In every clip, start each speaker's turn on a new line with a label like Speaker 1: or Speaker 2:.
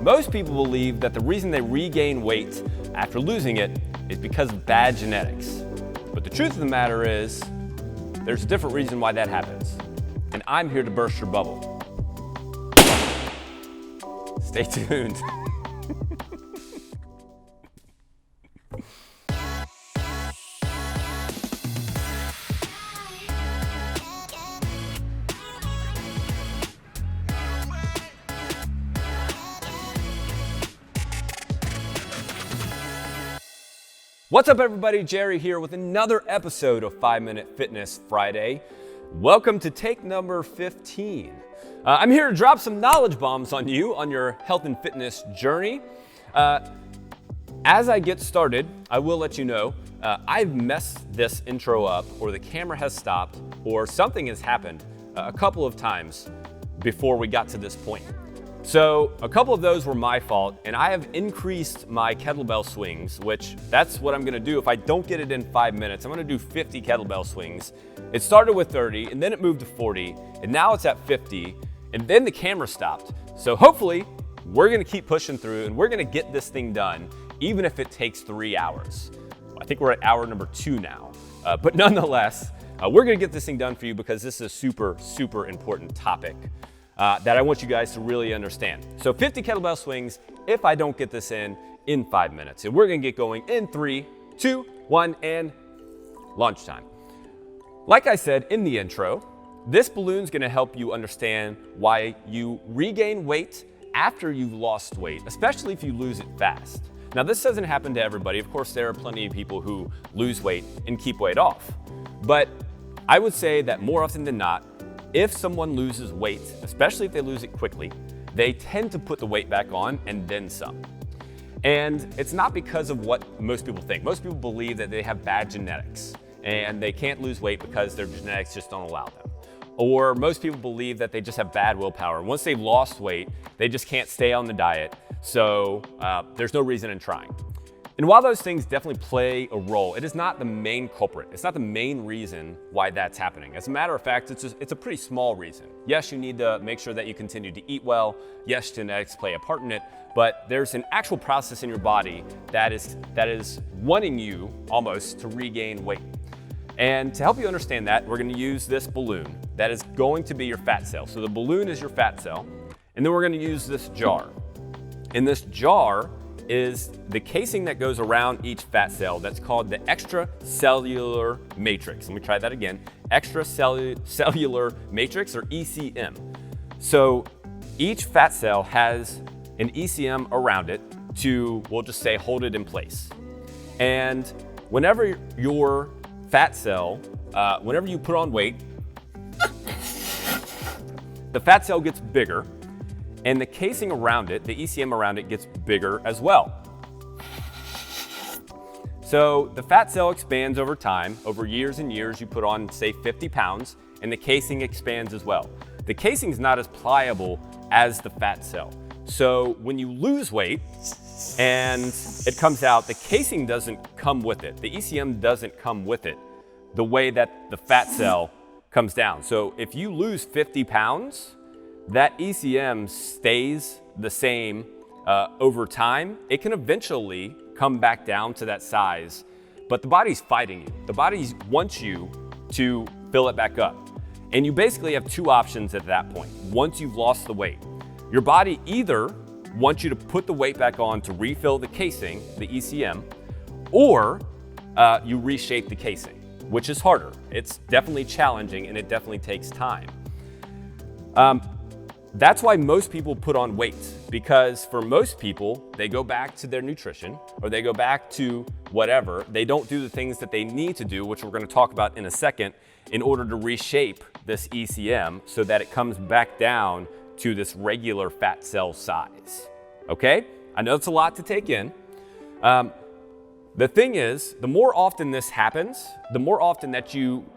Speaker 1: Most people believe that the reason they regain weight after losing it is because of bad genetics. But the truth of the matter is, there's a different reason why that happens. And I'm here to burst your bubble. Stay tuned. What's up everybody, Jerry here with another episode of 5 Minute Fitness Friday. Welcome to take number 15. I'm here to drop some knowledge bombs on you on your health and fitness journey. As I get started, I will let you know, I've messed this intro up, or the camera has stopped, or something has happened a couple of times before we got to this point. So a couple of those were my fault, and I have increased my kettlebell swings, which that's what I'm gonna do. If I don't get it in 5 minutes, I'm gonna do 50 kettlebell swings. It started with 30, and then it moved to 40, and now it's at 50, and then the camera stopped. So hopefully, we're gonna keep pushing through, and we're gonna get this thing done, even if it takes 3 hours. I think we're at hour number 2 now. But nonetheless, we're gonna get this thing done for you because this is a super, super important topic. That I want you guys to really understand. So 50 kettlebell swings if I don't get this in 5 minutes. And we're gonna get going in 3, 2, 1, and launch time. Like I said in the intro, this balloon's gonna help you understand why you regain weight after you've lost weight, especially if you lose it fast. Now this doesn't happen to everybody. Of course, there are plenty of people who lose weight and keep weight off. But I would say that more often than not, if someone loses weight, especially if they lose it quickly, they tend to put the weight back on and then some. And it's not because of what most people think. Most people believe that they have bad genetics and they can't lose weight because their genetics just don't allow them. Or most people believe that they just have bad willpower. Once they've lost weight, they just can't stay on the diet, so there's no reason in trying. And while those things definitely play a role, it is not the main culprit. It's not the main reason why that's happening. As a matter of fact, it's a pretty small reason. Yes, you need to make sure that you continue to eat well. Yes, genetics play a part in it, but there's an actual process in your body that is wanting you almost to regain weight. And to help you understand that, we're gonna use this balloon that is going to be your fat cell. So the balloon is your fat cell, and then we're gonna use this jar. In this jar is the casing that goes around each fat cell that's called the extracellular matrix. Let me try that again. Extracellular matrix, or ECM. So each fat cell has an ECM around it to, we'll just say, hold it in place. And whenever your fat cell, whenever you put on weight, the fat cell gets bigger, and the casing around it, the ECM around it, gets bigger as well. So the fat cell expands over time. Over years and years, you put on, say, 50 pounds, and the casing expands as well. The casing is not as pliable as the fat cell. So when you lose weight and it comes out, the casing doesn't come with it. The ECM doesn't come with it the way that the fat cell comes down. So if you lose 50 pounds, that ECM stays the same over time. It can eventually come back down to that size, but the body's fighting you. The body wants you to fill it back up. And you basically have two options at that point. Once you've lost the weight, your body either wants you to put the weight back on to refill the casing, the ECM, or you reshape the casing, which is harder. It's definitely challenging and it definitely takes time. That's why most people put on weight, because for most people, they go back to their nutrition or they go back to whatever. They don't do the things that they need to do, which we're going to talk about in a second, in order to reshape this ECM so that it comes back down to this regular fat cell size. Okay? I know it's a lot to take in. The thing is, the more often this happens, the more often that you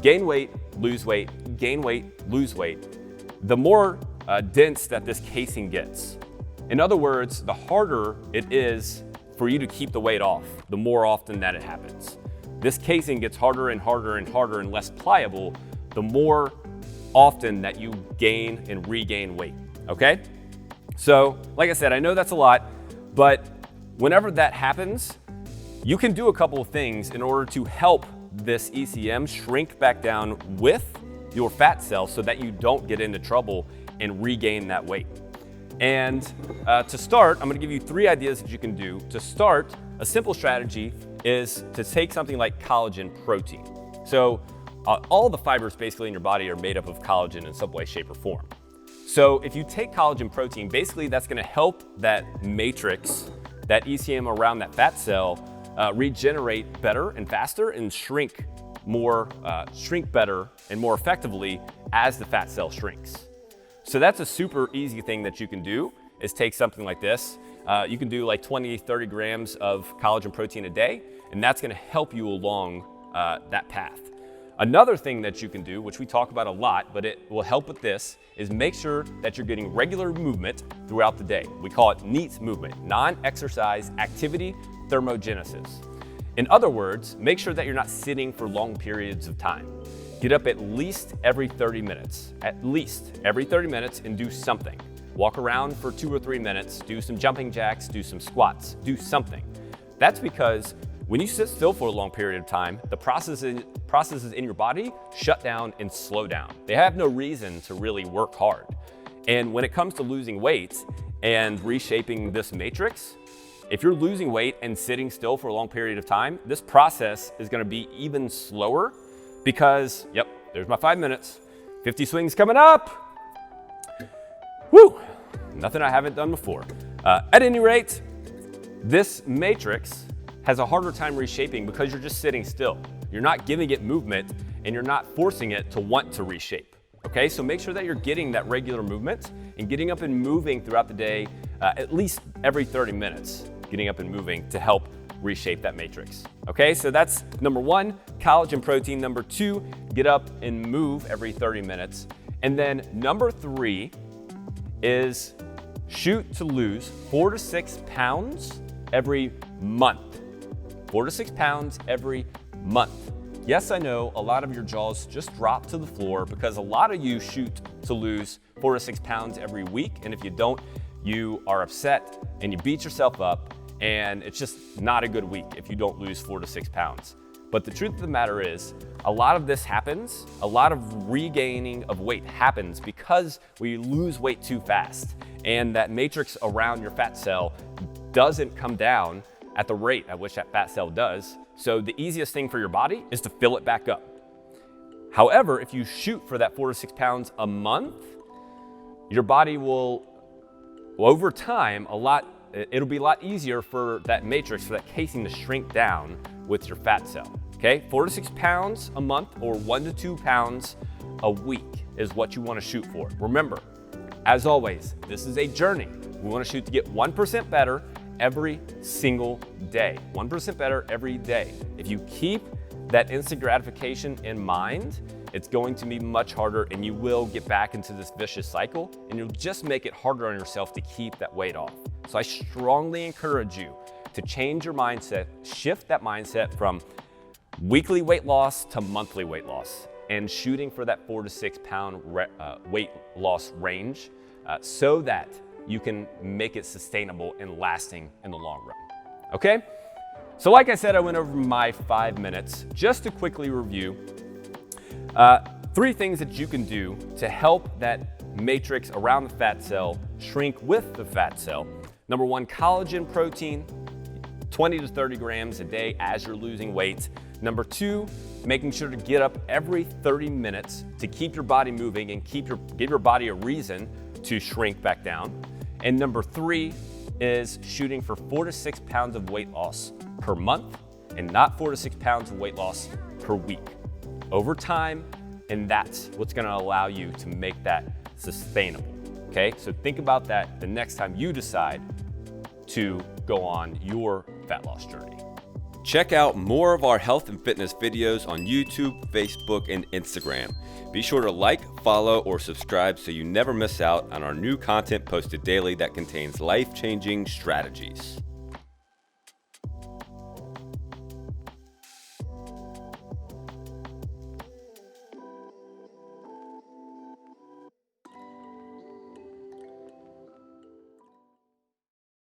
Speaker 1: gain weight, lose weight, gain weight, lose weight, the more dense that this casing gets. In other words, the harder it is for you to keep the weight off, the more often that it happens. This casing gets harder and harder and harder and less pliable, the more often that you gain and regain weight, okay? So, like I said, I know that's a lot, but whenever that happens, you can do a couple of things in order to help this ECM shrink back down with your fat cells so that you don't get into trouble and regain that weight. And to start, I'm gonna give you 3 ideas that you can do. To start, a simple strategy is to take something like collagen protein. So all the fibers basically in your body are made up of collagen in some way, shape, or form. So if you take collagen protein, basically that's gonna help that matrix, that ECM around that fat cell, regenerate better and faster and shrink better and more effectively as the fat cell shrinks. So that's a super easy thing that you can do, is take something like this. You can do like 20, 30 grams of collagen protein a day, and that's gonna help you along that path. Another thing that you can do, which we talk about a lot, but it will help with this, is make sure that you're getting regular movement throughout the day. We call it NEAT movement, non-exercise activity thermogenesis. In other words, make sure that you're not sitting for long periods of time. Get up at least every 30 minutes, and do something. Walk around for 2 or 3 minutes, do some jumping jacks, do some squats, do something. That's because when you sit still for a long period of time, the processes in your body shut down and slow down. They have no reason to really work hard. And when it comes to losing weight and reshaping this matrix, if you're losing weight and sitting still for a long period of time, this process is gonna be even slower because, yep, there's my 5 minutes, 50 swings coming up. Woo, nothing I haven't done before. At any rate, this matrix has a harder time reshaping because you're just sitting still. You're not giving it movement and you're not forcing it to want to reshape. Okay, so make sure that you're getting that regular movement and getting up and moving throughout the day, at least every 30 minutes, getting up and moving to help reshape that matrix. Okay, so that's number 1, collagen protein. Number 2, get up and move every 30 minutes. And then number 3 is shoot to lose 4 to 6 pounds every month. 4 to 6 pounds every month. Yes, I know a lot of your jaws just drop to the floor because a lot of you shoot to lose 4 to 6 pounds every week. And if you don't, you are upset and you beat yourself up, and it's just not a good week if you don't lose 4 to 6 pounds. But the truth of the matter is, a lot of this happens, a lot of regaining of weight happens because we lose weight too fast. And that matrix around your fat cell doesn't come down at the rate at which that fat cell does. So the easiest thing for your body is to fill it back up. However, if you shoot for that 4 to 6 pounds a month, your body will, over time, it'll be a lot easier for that matrix, for that casing to shrink down with your fat cell. Okay, 4 to 6 pounds a month or 1 to 2 pounds a week is what you want to shoot for. Remember, as always, this is a journey. We want to shoot to get 1% better every single day. 1% better every day. If you keep that instant gratification in mind, it's going to be much harder and you will get back into this vicious cycle and you'll just make it harder on yourself to keep that weight off. So I strongly encourage you to change your mindset, shift that mindset from weekly weight loss to monthly weight loss and shooting for that 4 to 6 pound weight loss range so that you can make it sustainable and lasting in the long run. Okay? So like I said, I went over my 5 minutes. Just to quickly review, 3 things that you can do to help that matrix around the fat cell shrink with the fat cell. Number 1, collagen protein, 20 to 30 grams a day as you're losing weight. Number 2, making sure to get up every 30 minutes to keep your body moving and give your body a reason to shrink back down. And number 3 is shooting for 4 to 6 pounds of weight loss per month and not 4 to 6 pounds of weight loss per week over time. And that's what's gonna allow you to make that sustainable, okay? So think about that the next time you decide to go on your fat loss journey. Check out more of our health and fitness videos on YouTube, Facebook, and Instagram. Be sure to like, follow, or subscribe so you never miss out on our new content posted daily that contains life-changing strategies.